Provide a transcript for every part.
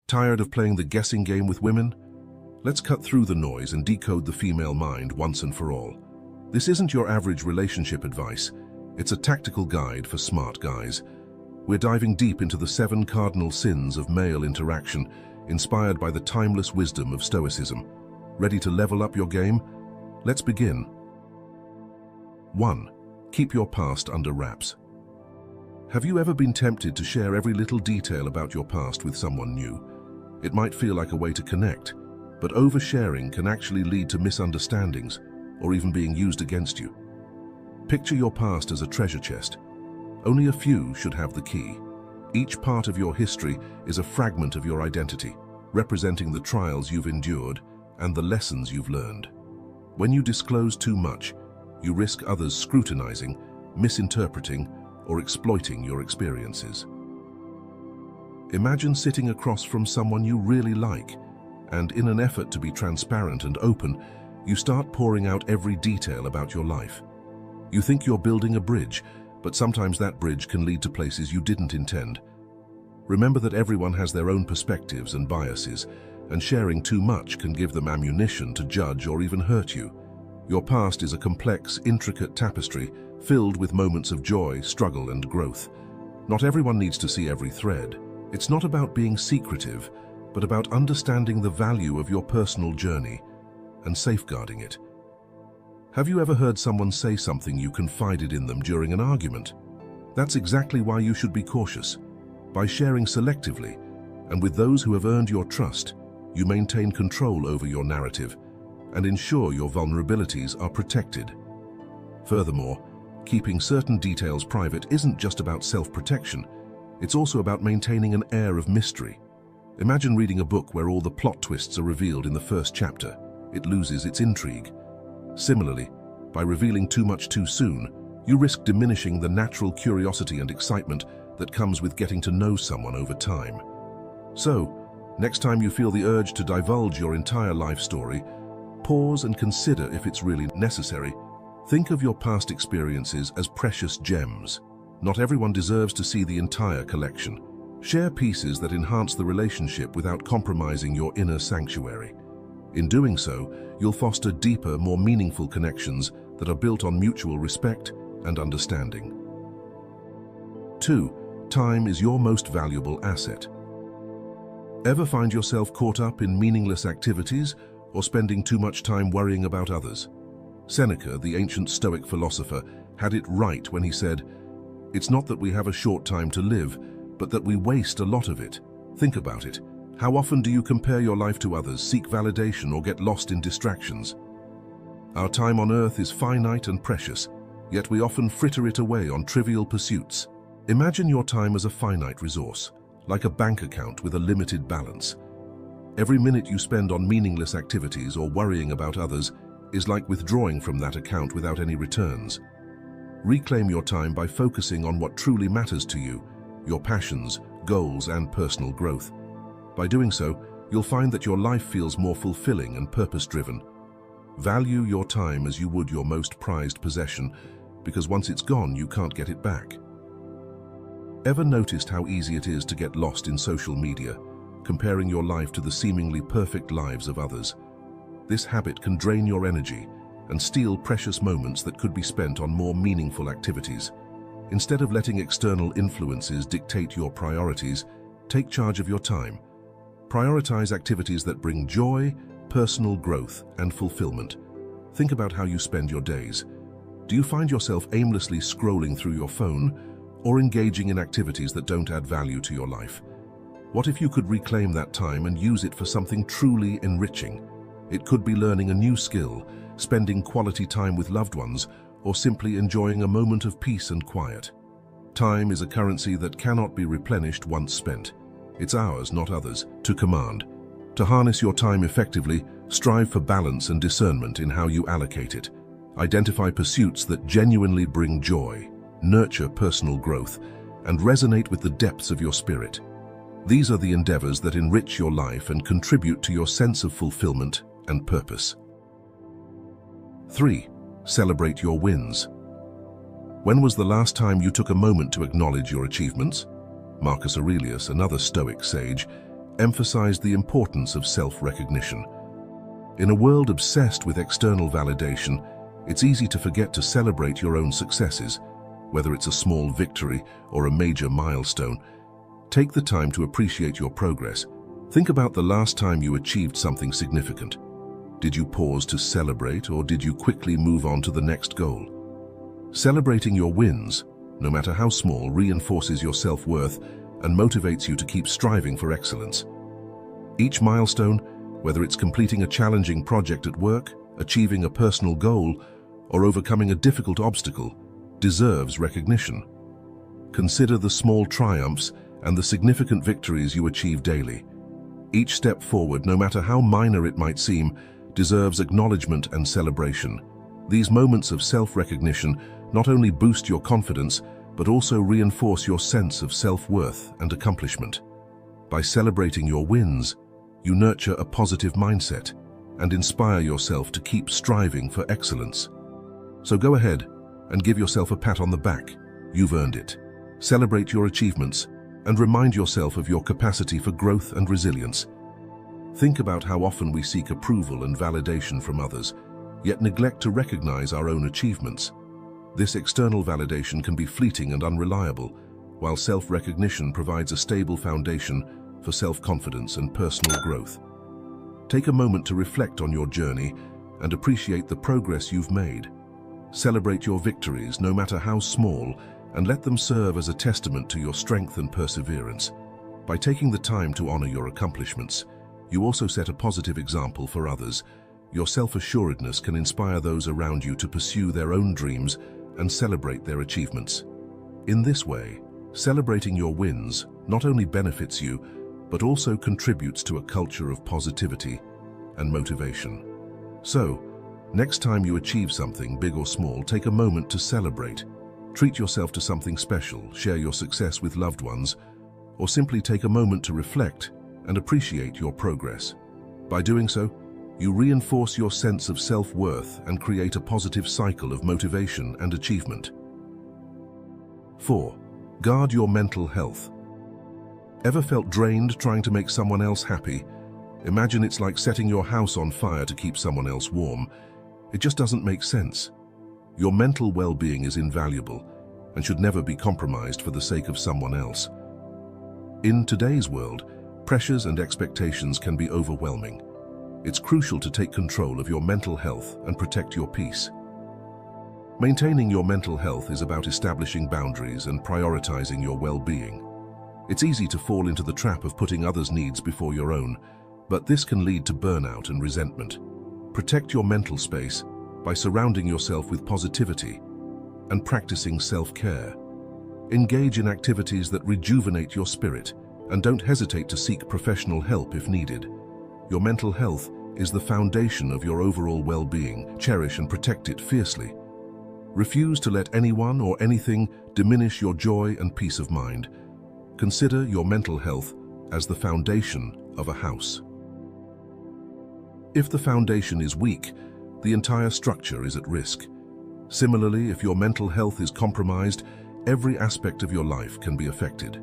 Tired of playing the guessing game with women? Let's cut through the noise and decode the female mind once and for all. This isn't your average relationship advice. It's a tactical guide for smart guys. We're diving deep into the 7 cardinal sins of male interaction, inspired by the timeless wisdom of Stoicism. Ready to level up your game? Let's begin. 1. Keep your past under wraps. Have you ever been tempted to share every little detail about your past with someone new? It might feel like a way to connect, but oversharing can actually lead to misunderstandings or even being used against you. Picture your past as a treasure chest. Only a few should have the key. Each part of your history is a fragment of your identity, representing the trials you've endured and the lessons you've learned. When you disclose too much, you risk others scrutinizing, misinterpreting, or exploiting your experiences. Imagine sitting across from someone you really like, and in an effort to be transparent and open, you start pouring out every detail about your life. You think you're building a bridge, but sometimes that bridge can lead to places you didn't intend. Remember that everyone has their own perspectives and biases, and sharing too much can give them ammunition to judge or even hurt you. Your past is a complex, intricate tapestry filled with moments of joy, struggle, and growth. Not everyone needs to see every thread. It's not about being secretive, but about understanding the value of your personal journey and safeguarding it. Have you ever heard someone say something you confided in them during an argument? That's exactly why you should be cautious. By sharing selectively, and with those who have earned your trust, you maintain control over your narrative and ensure your vulnerabilities are protected. Furthermore, keeping certain details private isn't just about self-protection, it's also about maintaining an air of mystery. Imagine reading a book where all the plot twists are revealed in the first chapter. It loses its intrigue. Similarly, by revealing too much too soon, you risk diminishing the natural curiosity and excitement that comes with getting to know someone over time. So, next time you feel the urge to divulge your entire life story, pause and consider if it's really necessary. Think of your past experiences as precious gems. Not everyone deserves to see the entire collection. Share pieces that enhance the relationship without compromising your inner sanctuary. In doing so, you'll foster deeper, more meaningful connections that are built on mutual respect and understanding. 2. Time is your most valuable asset. Ever find yourself caught up in meaningless activities or spending too much time worrying about others? Seneca, the ancient Stoic philosopher, had it right when he said, "It's not that we have a short time to live, but that we waste a lot of it." Think about it. How often do you compare your life to others, seek validation, or get lost in distractions? Our time on earth is finite and precious, yet we often fritter it away on trivial pursuits. Imagine your time as a finite resource, like a bank account with a limited balance. Every minute you spend on meaningless activities or worrying about others is like withdrawing from that account without any returns. Reclaim your time by focusing on what truly matters to you, your passions, goals, and personal growth. By doing so, you'll find that your life feels more fulfilling and purpose-driven. Value your time as you would your most prized possession, because once it's gone, you can't get it back. Ever noticed how easy it is to get lost in social media, comparing your life to the seemingly perfect lives of others? This habit can drain your energy and steal precious moments that could be spent on more meaningful activities. Instead of letting external influences dictate your priorities, take charge of your time. Prioritize activities that bring joy, personal growth, and fulfillment. Think about how you spend your days. Do you find yourself aimlessly scrolling through your phone or engaging in activities that don't add value to your life? What if you could reclaim that time and use it for something truly enriching? It could be learning a new skill, spending quality time with loved ones, or simply enjoying a moment of peace and quiet. Time is a currency that cannot be replenished once spent. It's ours, not others, to command. To harness your time effectively, strive for balance and discernment in how you allocate it. Identify pursuits that genuinely bring joy, nurture personal growth, and resonate with the depths of your spirit. These are the endeavors that enrich your life and contribute to your sense of fulfillment and purpose. 3. Celebrate your wins. When was the last time you took a moment to acknowledge your achievements? Marcus Aurelius, another Stoic sage, emphasized the importance of self-recognition. In a world obsessed with external validation, it's easy to forget to celebrate your own successes, whether it's a small victory or a major milestone. Take the time to appreciate your progress. Think about the last time you achieved something significant. Did you pause to celebrate, or did you quickly move on to the next goal? Celebrating your wins, no matter how small, reinforces your self-worth and motivates you to keep striving for excellence. Each milestone, whether it's completing a challenging project at work, achieving a personal goal, or overcoming a difficult obstacle, deserves recognition. Consider the small triumphs and the significant victories you achieve daily. Each step forward, no matter how minor it might seem, deserves acknowledgement and celebration. These moments of self-recognition not only boost your confidence, but also reinforce your sense of self-worth and accomplishment. By celebrating your wins, you nurture a positive mindset and inspire yourself to keep striving for excellence. So go ahead and give yourself a pat on the back. You've earned it. Celebrate your achievements and remind yourself of your capacity for growth and resilience. Think about how often we seek approval and validation from others, yet neglect to recognize our own achievements. This external validation can be fleeting and unreliable, while self-recognition provides a stable foundation for self-confidence and personal growth. Take a moment to reflect on your journey and appreciate the progress you've made. Celebrate your victories, no matter how small, and let them serve as a testament to your strength and perseverance. By taking the time to honor your accomplishments, you also set a positive example for others. Your self-assuredness can inspire those around you to pursue their own dreams and celebrate their achievements. In this way, celebrating your wins not only benefits you, but also contributes to a culture of positivity and motivation. So, next time you achieve something big or small, take a moment to celebrate. Treat yourself to something special, share your success with loved ones, or simply take a moment to reflect and appreciate your progress. By doing so, you reinforce your sense of self-worth and create a positive cycle of motivation and achievement. 4. Guard your mental health. Ever felt drained trying to make someone else happy? Imagine it's like setting your house on fire to keep someone else warm. It just doesn't make sense. Your mental well-being is invaluable and should never be compromised for the sake of someone else. In today's world, pressures and expectations can be overwhelming. It's crucial to take control of your mental health and protect your peace. Maintaining your mental health is about establishing boundaries and prioritizing your well-being. It's easy to fall into the trap of putting others' needs before your own, but this can lead to burnout and resentment. Protect your mental space by surrounding yourself with positivity and practicing self-care. Engage in activities that rejuvenate your spirit, and don't hesitate to seek professional help if needed. Your mental health is the foundation of your overall well-being. Cherish and protect it fiercely. Refuse to let anyone or anything diminish your joy and peace of mind. Consider your mental health as the foundation of a house. If the foundation is weak, the entire structure is at risk. Similarly, if your mental health is compromised, every aspect of your life can be affected.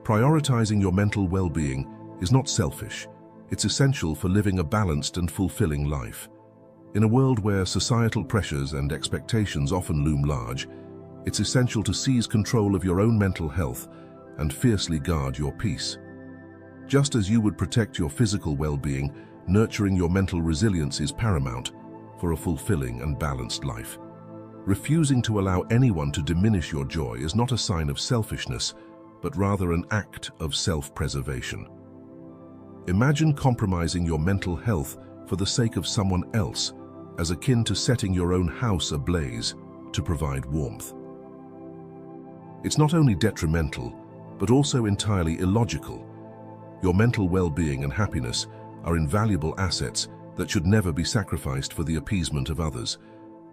Prioritizing your mental well-being is not selfish. It's essential for living a balanced and fulfilling life. In a world where societal pressures and expectations often loom large, it's essential to seize control of your own mental health and fiercely guard your peace. Just as you would protect your physical well-being, nurturing your mental resilience is paramount for a fulfilling and balanced life. Refusing to allow anyone to diminish your joy is not a sign of selfishness, but rather an act of self-preservation. Imagine compromising your mental health for the sake of someone else, as akin to setting your own house ablaze to provide warmth. It's not only detrimental, but also entirely illogical. Your mental well-being and happiness are invaluable assets that should never be sacrificed for the appeasement of others.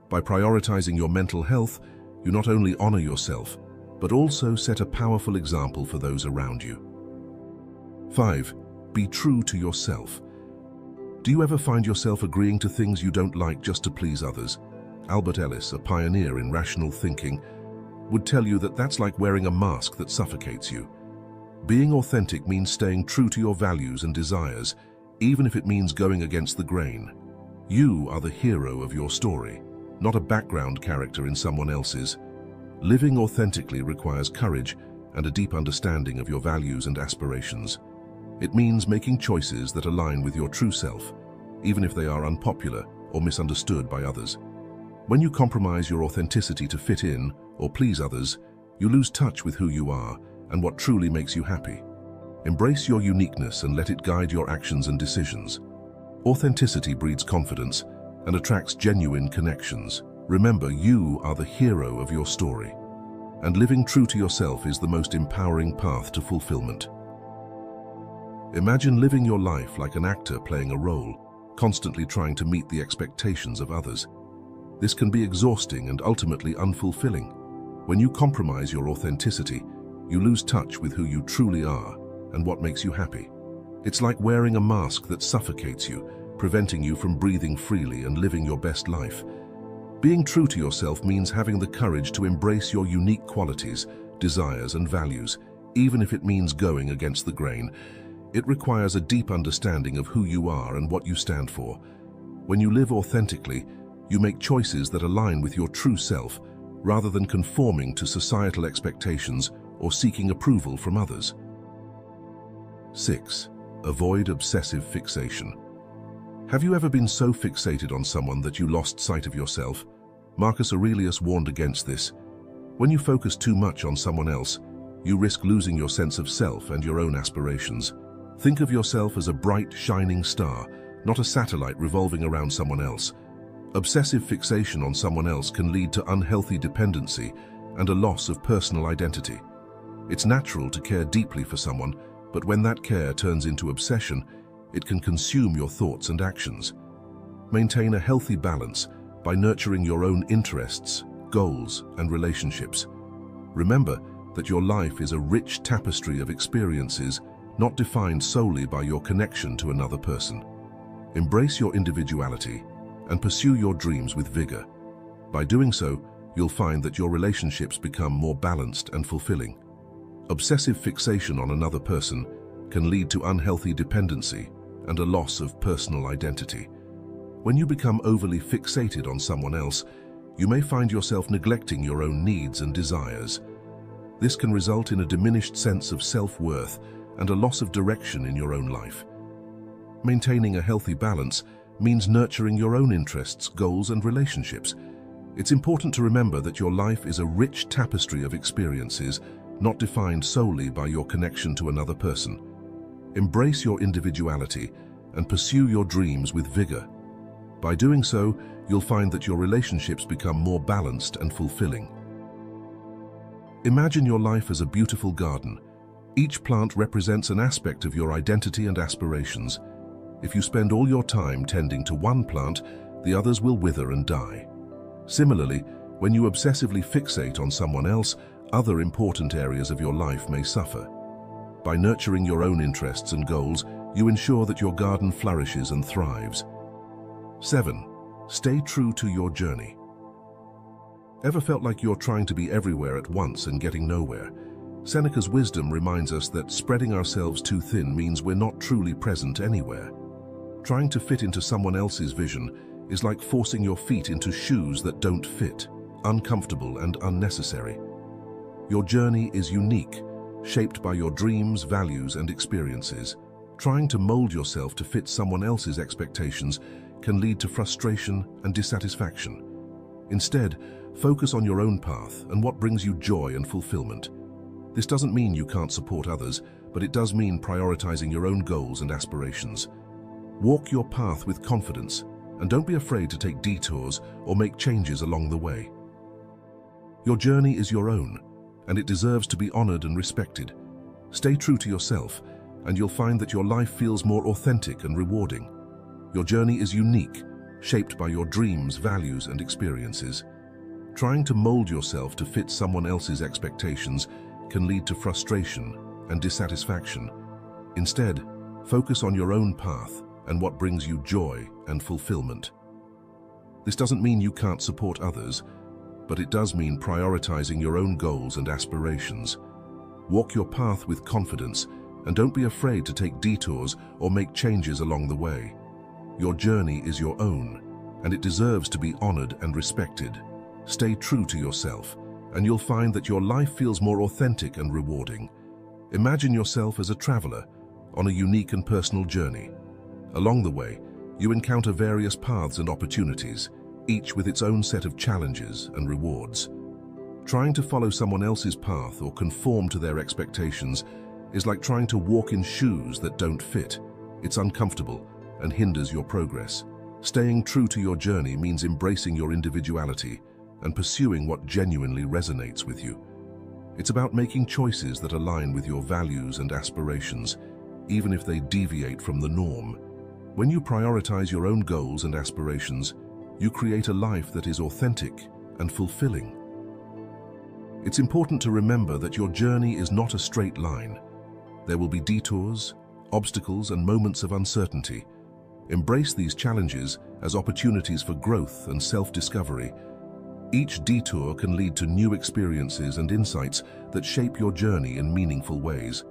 By prioritizing your mental health, you not only honor yourself, but also set a powerful example for those around you. 5. Be true to yourself. Do you ever find yourself agreeing to things you don't like just to please others? Albert Ellis, a pioneer in rational thinking, would tell you that that's like wearing a mask that suffocates you. Being authentic means staying true to your values and desires, even if it means going against the grain. You are the hero of your story, not a background character in someone else's. Living authentically requires courage and a deep understanding of your values and aspirations. It means making choices that align with your true self, even if they are unpopular or misunderstood by others. When you compromise your authenticity to fit in or please others, you lose touch with who you are and what truly makes you happy. Embrace your uniqueness and let it guide your actions and decisions. Authenticity breeds confidence and attracts genuine connections. Remember, you are the hero of your story, and living true to yourself is the most empowering path to fulfillment. Imagine living your life like an actor playing a role, constantly trying to meet the expectations of others. This can be exhausting and ultimately unfulfilling. When you compromise your authenticity, you lose touch with who you truly are and what makes you happy. It's like wearing a mask that suffocates you, preventing you from breathing freely and living your best life. Being true to yourself means having the courage to embrace your unique qualities, desires, and values, even if it means going against the grain. It requires a deep understanding of who you are and what you stand for. When you live authentically, you make choices that align with your true self, rather than conforming to societal expectations or seeking approval from others. 6. Avoid obsessive fixation. Have you ever been so fixated on someone that you lost sight of yourself? Marcus Aurelius warned against this. When you focus too much on someone else, you risk losing your sense of self and your own aspirations. Think of yourself as a bright, shining star, not a satellite revolving around someone else. Obsessive fixation on someone else can lead to unhealthy dependency and a loss of personal identity. It's natural to care deeply for someone, but when that care turns into obsession, it can consume your thoughts and actions. Maintain a healthy balance by nurturing your own interests, goals, and relationships. Remember that your life is a rich tapestry of experiences, not defined solely by your connection to another person. Embrace your individuality and pursue your dreams with vigor. By doing so, you'll find that your relationships become more balanced and fulfilling. Obsessive fixation on another person can lead to unhealthy dependency and a loss of personal identity. When you become overly fixated on someone else, you may find yourself neglecting your own needs and desires. This can result in a diminished sense of self-worth and a loss of direction in your own life. Maintaining a healthy balance means nurturing your own interests, goals, and relationships. It's important to remember that your life is a rich tapestry of experiences, not defined solely by your connection to another person. Embrace your individuality and pursue your dreams with vigor. By doing so, you'll find that your relationships become more balanced and fulfilling. Imagine your life as a beautiful garden. Each plant represents an aspect of your identity and aspirations. If you spend all your time tending to one plant, the others will wither and die. Similarly, when you obsessively fixate on someone else, other important areas of your life may suffer. By nurturing your own interests and goals, you ensure that your garden flourishes and thrives. 7. Stay true to your journey. Ever felt like you're trying to be everywhere at once and getting nowhere? Seneca's wisdom reminds us that spreading ourselves too thin means we're not truly present anywhere. Trying to fit into someone else's vision is like forcing your feet into shoes that don't fit, uncomfortable and unnecessary. Your journey is unique, shaped by your dreams, values, and experiences. Trying to mold yourself to fit someone else's expectations can lead to frustration and dissatisfaction. Instead, focus on your own path and what brings you joy and fulfillment. This doesn't mean you can't support others, but it does mean prioritizing your own goals and aspirations. Walk your path with confidence, and don't be afraid to take detours or make changes along the way. Your journey is your own, and it deserves to be honored and respected. Stay true to yourself, and you'll find that your life feels more authentic and rewarding. Your journey is unique, shaped by your dreams, values, and experiences. Trying to mold yourself to fit someone else's expectations can lead to frustration and dissatisfaction. Instead, focus on your own path and what brings you joy and fulfillment. This doesn't mean you can't support others, but it does mean prioritizing your own goals and aspirations. Walk your path with confidence and don't be afraid to take detours or make changes along the way. Your journey is your own, and it deserves to be honored and respected. Stay true to yourself, and you'll find that your life feels more authentic and rewarding. Imagine yourself as a traveler on a unique and personal journey. Along the way, you encounter various paths and opportunities, each with its own set of challenges and rewards. Trying to follow someone else's path or conform to their expectations is like trying to walk in shoes that don't fit. It's uncomfortable and hinders your progress. Staying true to your journey means embracing your individuality and pursuing what genuinely resonates with you. It's about making choices that align with your values and aspirations, even if they deviate from the norm. When you prioritize your own goals and aspirations, you create a life that is authentic and fulfilling. It's important to remember that your journey is not a straight line. There will be detours, obstacles, and moments of uncertainty. Embrace these challenges as opportunities for growth and self-discovery. Each detour can lead to new experiences and insights that shape your journey in meaningful ways.